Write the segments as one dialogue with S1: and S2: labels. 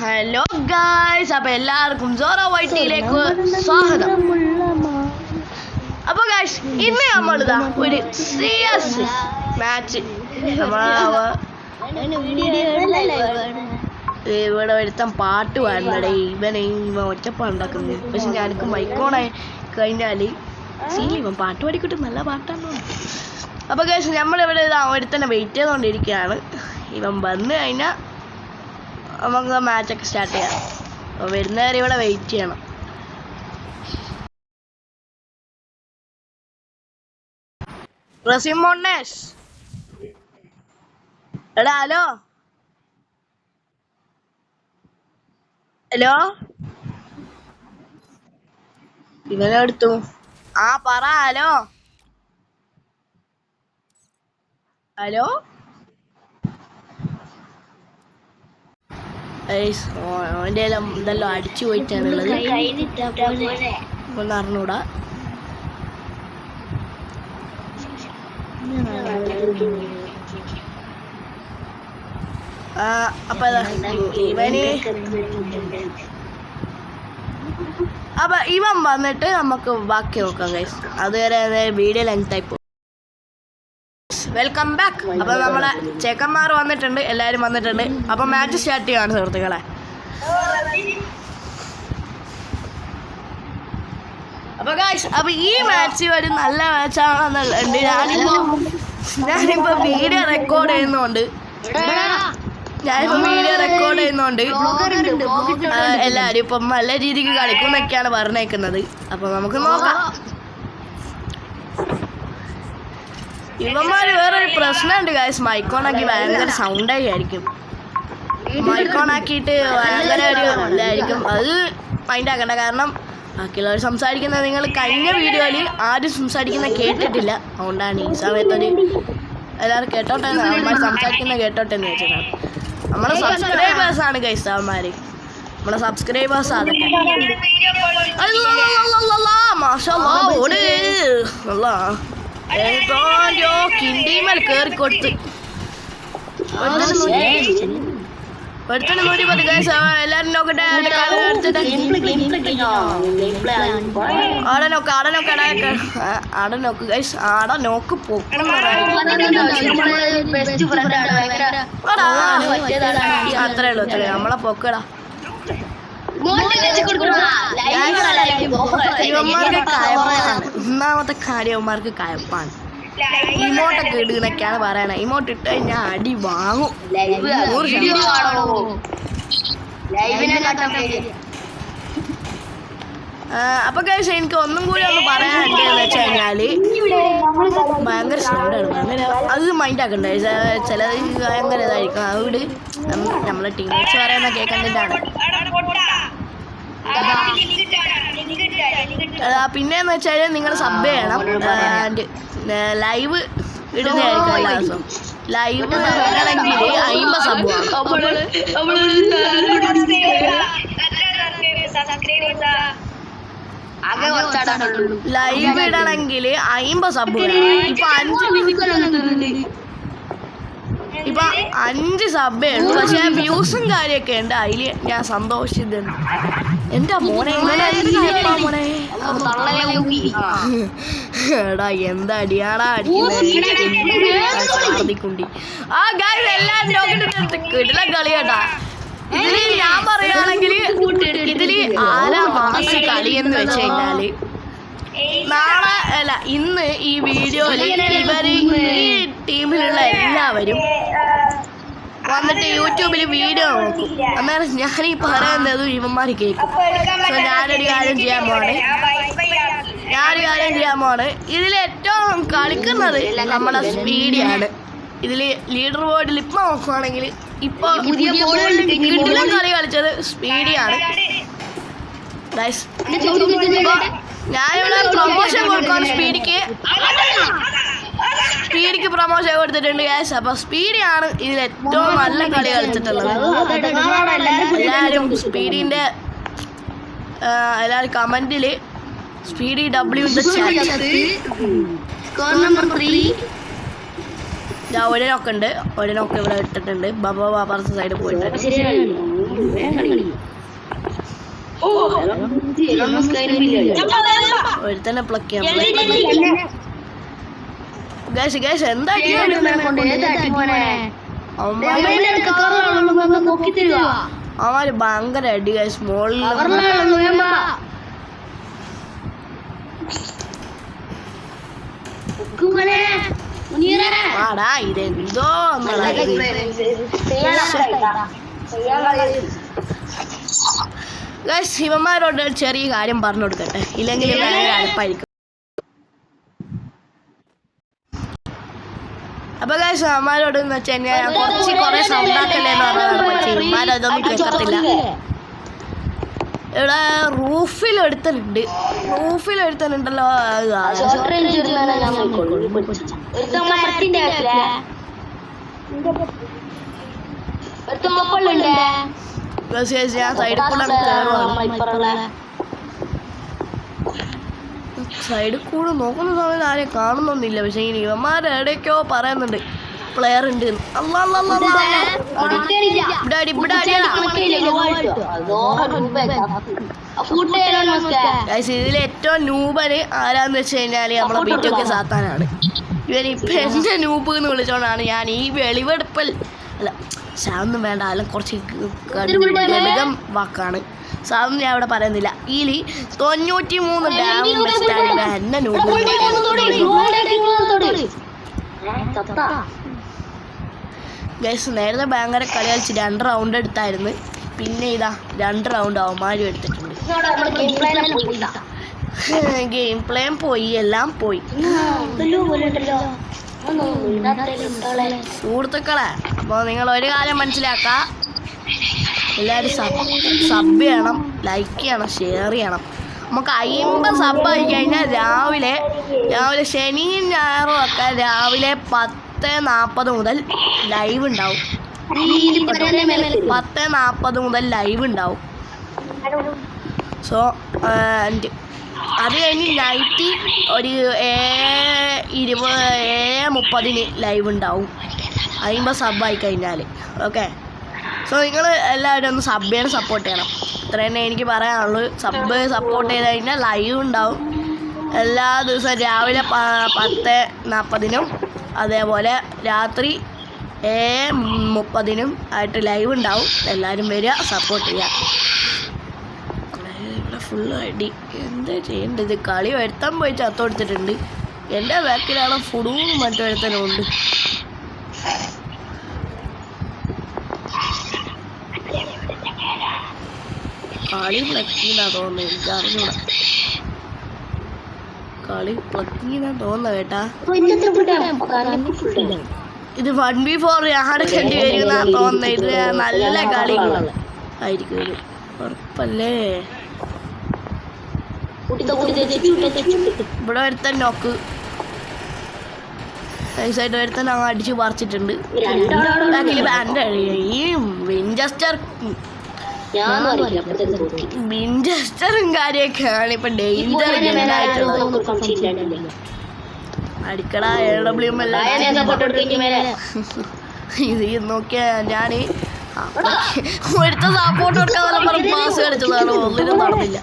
S1: Hello guys, അപ്പൊ എല്ലാവർക്കും sorrow വൈറ്റിയിലേക്ക് സ്വാഗതം. അപ്പൊ ഗായ്സ്, ഇന്ന് നമ്മളിതാ ഒരു സീരിയസ് മാച്ച് ഇവിടെ ഒരുത്തൻ പാട്ട് പാടുന്നടേ. ഇവൻ ഒറ്റപ്പാടുണ്ടാക്കുന്നത്. പക്ഷെ ഞാനിക്ക് മൈക്കോണായി കഴിഞ്ഞാല് ഇവൻ പാട്ട് പാടിക്കിട്ട് നല്ല പാട്ടാണ്. അപ്പൊ ഗായ്സ്, നമ്മളിവിടെ ഇതാ ഒരുത്തന്നെ വെയിറ്റ് ചെയ്തുകൊണ്ടിരിക്കുകയാണ്. ഇവൻ വന്നു കഴിഞ്ഞാൽ നമുക്ക് മാച്ചൊക്കെ സ്റ്റാർട്ട് ചെയ്യാം. അപ്പോൾ വരുന്നവരെ ഇവിടെ വെയിറ്റ് ചെയ്യണം. റസിമോണേഷ് എടാ, ഹലോ ഹലോ, ഇവനെടുത്തു. ആ പറ. ഹലോ ഹലോ, അവൻ്റെ ഇതെല്ലാം അടിച്ചു പോയിട്ടാണുള്ളത്. ഒന്ന് അറിഞ്ഞൂടാ. അപ്പൊ ഇവന് അപ്പൊ ഇവൻ വന്നിട്ട് നമുക്ക് ബാക്കി നോക്കാം ഗൈസ്. അതുവരെ വീഡിയോ ലെങ്ത് ആയി പോകും. Welcome back. അപ്പൊ നമ്മളെ ചേക്കന്മാർ വന്നിട്ടുണ്ട്, എല്ലാരും വന്നിട്ടുണ്ട്. അപ്പൊ മാച്ച് സ്റ്റാർട്ട് ചെയ്യാണ് സുഹൃത്തുക്കളെ. അപ്പൊ ഗായ്സ്, അപ്പൊ ഈ മാച്ച് ഒരു നല്ല മാച്ചാണെന്നുണ്ട്. ഞാനിപ്പോ വീഡിയോ റെക്കോർഡ് ചെയ്യുന്നോണ്ട് എല്ലാരും ഇപ്പം നല്ല രീതിക്ക് കളിക്കും എന്നൊക്കെയാണ് പറഞ്ഞേക്കുന്നത്. അപ്പൊ നമുക്ക് നോക്കാം. ഇവന്മാര് വേറൊരു പ്രശ്നമുണ്ട് ഗായ്സ്. മൈക്കോണാക്കി ഭയങ്കര സൗണ്ടായി ആയിരിക്കും. മൈക്കോണാക്കിയിട്ട് ഭയങ്കര ഒരു ഇതായിരിക്കും. അത് മൈൻഡ് ആക്കണ്ട. കാരണം ബാക്കിയുള്ളവർ സംസാരിക്കുന്നത് നിങ്ങൾ കഴിഞ്ഞ വീഡിയോയിൽ ആരും സംസാരിക്കുന്ന കേട്ടിട്ടില്ല. അതുകൊണ്ടാണ് ഈ സമയത്തൊരു എല്ലാവരും കേട്ടോട്ടെ, അവന്മാർ സംസാരിക്കുന്ന കേട്ടോട്ടെ എന്ന് വെച്ചിട്ടാണ്. നമ്മളെ സബ്സ്ക്രൈബേഴ്സാണ് ഗൈസ് അവന്മാർ. നമ്മളെ സബ്സ്ക്രൈബേഴ്സ് അതൊക്കെ. കിണ്ടിമേൽ കേറി കൊടുത്ത് ഒരുത്തന്നെ 110 ഗൈസ്. എല്ലാരും നോക്കട്ടെ. ആടെ നോക്ക് ഗൈസ്. ആടെ നോക്ക് അത്രേ ഉള്ളൂ. നമ്മളെ പൊക്കടാ. ഇവന്മാർക്ക് കയപ്പാണ്. ഒന്നാമത്തെ കാര്യം ഇവന്മാർക്ക് കയപ്പാണ്. ഇമോട്ടൊക്കെ ഇടുന്നൊക്കെയാണ് പറയണത്. ഇമോട്ട് ഇട്ട് കഴിഞ്ഞാൽ അടി വാങ്ങും. അപ്പൊ കഴിച്ച് എനിക്ക് ഒന്നും കൂടി ഒന്ന് പറയാനുണ്ട് എന്ന് വെച്ച് കഴിഞ്ഞാല് ഭയങ്കര സൗണ്ടാണ്. ഭയങ്കര അത് മൈൻഡ് ആക്കണ്ടേ. ചിലത് ഭയങ്കര ഇതായിരിക്കും. അതുകൊണ്ട് നമ്മളെ ടീംമേറ്റ്സ് പറയുന്ന കേൾക്കേണ്ടതാണ്. പിന്നെന്ന് വെച്ചാൽ നിങ്ങൾ സബ് ചെയ്യണം. ലൈവ് ഇടുന്നതായിരിക്കും എല്ലാ ദിവസവും. ലൈവ് ഇടണമെങ്കിൽ 50 സബ് വേണം. ലൈവ് ഇടണമെങ്കിൽ 50 സബ് വേണം. ഇപ്പൊ 5 സബേ ഉള്ളൂ. പക്ഷെ വ്യൂസും കാര്യമൊക്കെ ഉണ്ട്. അതിൽ ഞാൻ സന്തോഷിച്ചിട്ടുണ്ട്. എന്റെ മോനെ മോനെ എടാ എന്താ അടിയാടാ അടിക്കുണ്ടി. ആ ഗായ്സ്, എല്ലാരും നോക്കിട്ട് കിടില കളി കേട്ടാ. ഇതില് ഞാൻ പറയുകയാണെങ്കിൽ ഇതില് ആരാ മാസ് കളി എന്ന് വെച്ച് കഴിഞ്ഞാല് നാളെ അല്ല ഇന്ന് ഈ വീഡിയോയില് ഇവര് ഈ ടീമിലുള്ള എല്ലാവരും വന്നിട്ട് യൂട്യൂബിൽ വീഡിയോ നോക്കും. അന്നേരം ഞാനീ പറയുന്നതും ഇവന്മാർ കേൾക്കും. സോ ഞാനൊരു കാര്യം ചെയ്യാൻ പോവാണ്. ഇതിൽ ഏറ്റവും കളിക്കുന്നത് നമ്മുടെ സ്പീഡിയാണ്. ഇതിൽ ലീഡർ ബോർഡിൽ ഇപ്പൊ നോക്കുവാണെങ്കിൽ ഇപ്പൊ കിടിലൻ കളി കളിച്ചത് സ്പീഡിയാണ്. ഞാനിവിടെ പ്രൊമോഷൻ കൊടുക്കാൻ സ്പീഡിക്ക് പ്രൊമോഷൻ കൊടുത്തിട്ടുണ്ട് ഗ്യാസ്. അപ്പൊ സ്പീഡിയാണ് ഇതിൽ ഏറ്റവും നല്ല കളി കളിച്ചിട്ടുള്ളത്. എല്ലാവരും സ്പീഡിന്റെ എല്ലാവരും കമന്റില് സ്പീഡി W ഞാൻ ഒരു നോക്കുണ്ട്, ഒരു നോക്ക് ഇവിടെ ഇട്ടിട്ടുണ്ട്. ബബ അപ്പുറത്തെ സൈഡ് പോയിട്ടുണ്ട്. ഒരുത്തന്നെ പ്ലക്ക് ചെയ്യാം. ഗൈസ് എന്താ അവന്മാര് ഭയങ്കര അടി ഗൈസ്. മോളിൽ ആടാ ഇതെന്തോ ഗൈസ് ഇവന്മാരോട് ചെറിയ കാര്യം പറഞ്ഞു കൊടുക്കട്ടെ, ഇല്ലെങ്കിൽ ഭയങ്കര അടുപ്പായിരിക്കും. അപ്പൊ ഗൈസ് അമ്മമാരോട് എന്ന് വെച്ച് കഴിഞ്ഞാൽ കുറെ സൗണ്ടാക്കല്ലേന്ന് പറഞ്ഞതാണ്. പക്ഷേ ഇവന്മാരതൊന്നും കേൾക്കത്തില്ല. ഇവിടെ റൂഫിലെടുത്തലുണ്ടല്ലോ. ഞാൻ സൈഡിൽ കൂടെ കയറുവാണ്. സൈഡിൽ കൂടെ നോക്കുന്ന സമയത്ത് ആരെയും കാണുന്നൊന്നുമില്ല. പക്ഷെ ഇനി ഇവന്മാരെ എവിടെയൊക്കെയോ പറയുന്നുണ്ട് പ്ലെയർ ഉണ്ട്. ഇതിൽ ഏറ്റവും നൂബന് ആരാന്ന് വെച്ച് കഴിഞ്ഞാല് നമ്മളെ ബീറ്റൊക്കെ സാത്താനാണ്. ഇവനിപ്പൊ എന്റെ നൂബ് എന്ന് വിളിച്ചോണ്ടാണ് ഞാൻ ഈ വെളിവെടുപ്പൽ അല്ല സാധനം വേണ്ട, അല്ല കുറച്ച് ഗണിതം വാക്കാണ് സാധനം ഞാൻ അവിടെ പറയുന്നില്ല. ഇതിൽ 93 ഡാമും ബെസ്റ്റാണ് എന്നെ നൂബ്. ഗൈസ് നേരത്തെ ഭയങ്കര കളി കളിച്ച് 2 റൗണ്ട് എടുത്തായിരുന്നു. പിന്നെ ഇതാ 2 റൗണ്ട് അവന്മാരും എടുത്തിട്ടുണ്ട്. ഗെയിം പ്ലേയും പോയി, എല്ലാം പോയി. സുഹൃത്തുക്കളെ അപ്പോൾ നിങ്ങൾ ഒരു കാര്യം മനസ്സിലാക്കുക, എല്ലാവരും സബ് ചെയ്യണം, ലൈക്ക് ചെയ്യണം, ഷെയർ ചെയ്യണം. നമുക്ക് 50 സബ് ആയി കഴിഞ്ഞാൽ രാവിലെ ശനിയും ഞായറും ഒക്കെ രാവിലെ 10:40 മുതൽ ലൈവ് ഉണ്ടാവും. 10:40 മുതൽ ലൈവ് ഉണ്ടാവും. സോ അത് കഴിഞ്ഞ് നൈറ്റ് ഒരു 7:30 ലൈവ് ഉണ്ടാവും. 50 സബ് ആയി കഴിഞ്ഞാൽ. ഓക്കെ, സോ നിങ്ങൾ എല്ലാവരും ഒന്ന് സബ് ചെയ്യണം, സപ്പോർട്ട് ചെയ്യണം. ഇത്ര തന്നെ എനിക്ക് പറയാനുള്ളൂ. സപ്പോർട്ട് ചെയ്ത് കഴിഞ്ഞാൽ ലൈവ് ഉണ്ടാവും എല്ലാ ദിവസവും രാവിലെ 10:40 അതേപോലെ രാത്രി 7:30 ആയിട്ട് ലൈവ് ഉണ്ടാവും. എല്ലാവരും വരിക, സപ്പോർട്ട് ചെയ്യുക. ഇവിടെ ഫുള്ള് അടി. എന്താ ചെയ്യേണ്ടത്? കളി വരുത്താൻ പോയി ചത്തോടുത്തിട്ടുണ്ട്. എൻ്റെ ബാക്കിലാണ് ഫുഡും മറ്റു വരുത്തനുണ്ട്. കളി പ്ലക്കിന്നാ തോന്നുന്നത്, എനിക്ക് അറിഞ്ഞൂടാ. കളി പ്ലക്കിന്നാ തോന്നുന്ന കേട്ടാ. ഇത് 1v4 ആടക്കേണ്ടി വരുന്ന തോന്നുന്നത്. ഇത് നല്ല കളി ആയിരിക്കും, ഇത് ഉറപ്പല്ലേ. ഇവിടെ ഒരുത്തൻ നോക്ക് സൈഡ് ഒരുത്തൻ അങ്ങ് അടിച്ച് പറിച്ചിട്ടുണ്ട്. ഈ വിൻചെസ്റ്ററും കാര്യമൊക്കെയാണ് ഇപ്പൊ ഡേഞ്ചർ ആയിട്ടുള്ളത്. അടിക്കട AW ഇത് നോക്കിയാ ഞാൻ ഒരുത്ത സപ്പോർട്ട് കൊടുക്കാതെ പറഞ്ഞ് പാസ് കളിച്ചതാണ്. ഒന്നിനും നടന്നില്ല.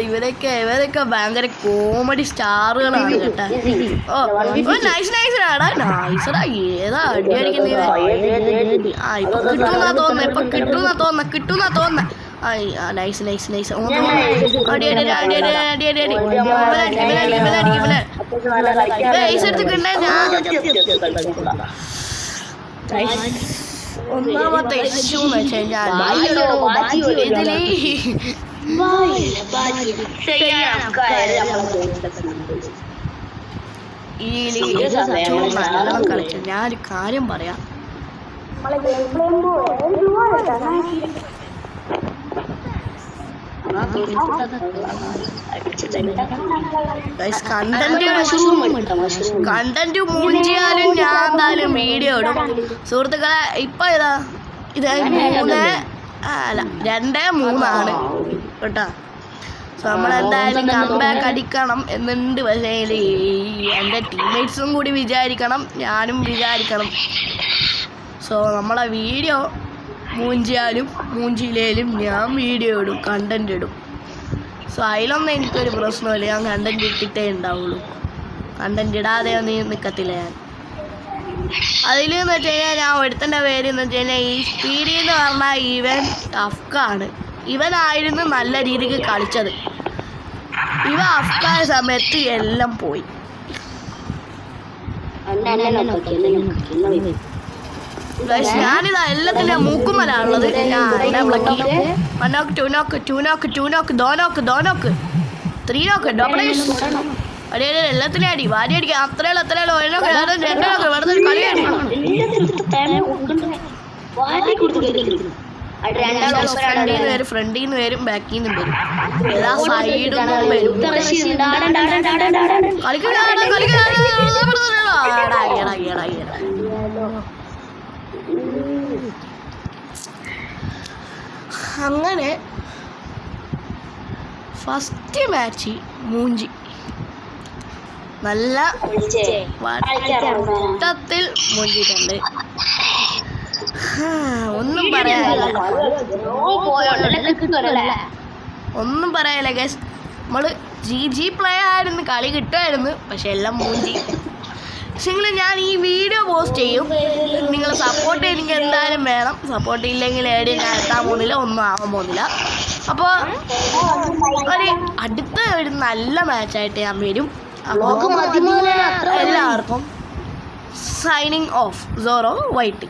S1: ഇവരൊക്കെ ഭയങ്കര കോമഡി സ്റ്റാറുകളാണ് കേട്ടാ. ഓ നൈസടാ, നൈസടാ. ഏതാ അടി അടിക്കുന്നത്? ഇപ്പൊ കിട്ടുന്നാ തോന്നുന്ന. നൈസ്. അടി ഒന്നാമത്തെ ഇഷ്യൂ എന്ന് വെച്ച് കഴിഞ്ഞാൽ ഇതില് നല്ലോണം കളിച്ചു. ഞാനൊരു കാര്യം പറയാം. കണ്ടന്റ് മൂഞ്ചിയാലും ഞാൻ എന്തായാലും വീഡിയോ ഇടും സുഹൃത്തുക്കളെ. ഇപ്പൊ ഇത് 2-3 കേട്ടാ. നമ്മളെന്തായാലും കംബാക്ക് അടിക്കണം എന്നുണ്ട്. പക്ഷേ എൻ്റെ ടീംമേറ്റ്സും കൂടി വിചാരിക്കണം, ഞാനും വിചാരിക്കണം. സോ നമ്മളെ വീഡിയോ മൂഞ്ചിയാലും മൂഞ്ചിയിലേലും ഞാൻ വീഡിയോ ഇടും, കണ്ടൻറ് ഇടും. സോ അതിലൊന്നും എനിക്കൊരു പ്രശ്നമില്ല, ഞാൻ കണ്ടൻറ് ഇട്ടിട്ടേ ഉണ്ടാവുള്ളൂ. കണ്ടൻറ് ഇടാതെ ഒന്നും നിൽക്കത്തില്ല ഞാൻ. അതിലെന്ന് വെച്ച് കഴിഞ്ഞാൽ ഞാൻ ഒരുത്തൻ്റെ പേര് എന്ന് വെച്ച് കഴിഞ്ഞാൽ ഈ സ്പീഡി എന്ന് പറഞ്ഞാൽ ഇവൻ അഫ്കാണ്. ഇവനായിരുന്നു നല്ല രീതിക്ക് കളിച്ചത്. ഇവ അഫ്കായ സമയത്ത് എല്ലാം പോയി. ഞാനിതാ എല്ലാത്തിൻ്റെ മൂക്കുമലാണുള്ളത്. അടിയ എല്ലാത്തിനും അടി വാരി അടിക്കാം. അത്രയുള്ള ഫ്രണ്ടിൽ നിന്ന് വരും, ബാക്കിൽ നിന്ന് വരും, എല്ലാ സൈഡും വരും. അങ്ങനെ ഫസ്റ്റ് മാച്ച് മൂഞ്ചി നല്ല വട്ടത്തിൽ മൂഞ്ചിട്ടുണ്ട്. ഒന്നും പറയാനില്ല, ഒന്നും പറയാനില്ല ഗൈസ്. നമ്മള് ജി പ്ലേ ആയിരുന്നു, കളി കിട്ടുമായിരുന്നു, പക്ഷെ എല്ലാം മൂഞ്ചി. പക്ഷെങ്കിൽ ഞാൻ ഈ വീഡിയോ പോസ്റ്റ് ചെയ്യും, നിങ്ങൾ സപ്പോർട്ട് എനിക്ക് എന്തായാലും വേണം. സപ്പോർട്ട് ഇല്ലെങ്കിൽ എവിടെയും ഞാൻ എത്താൻ പോകുന്നില്ല, ഒന്നും ആവാൻ പോകുന്നില്ല. അപ്പോൾ അടുത്ത ഒരു നല്ല മാച്ചായിട്ട് ഞാൻ വരും. അപ്പോൾ എല്ലാവർക്കും സൈനിങ് ഓഫ്. Sorrow white.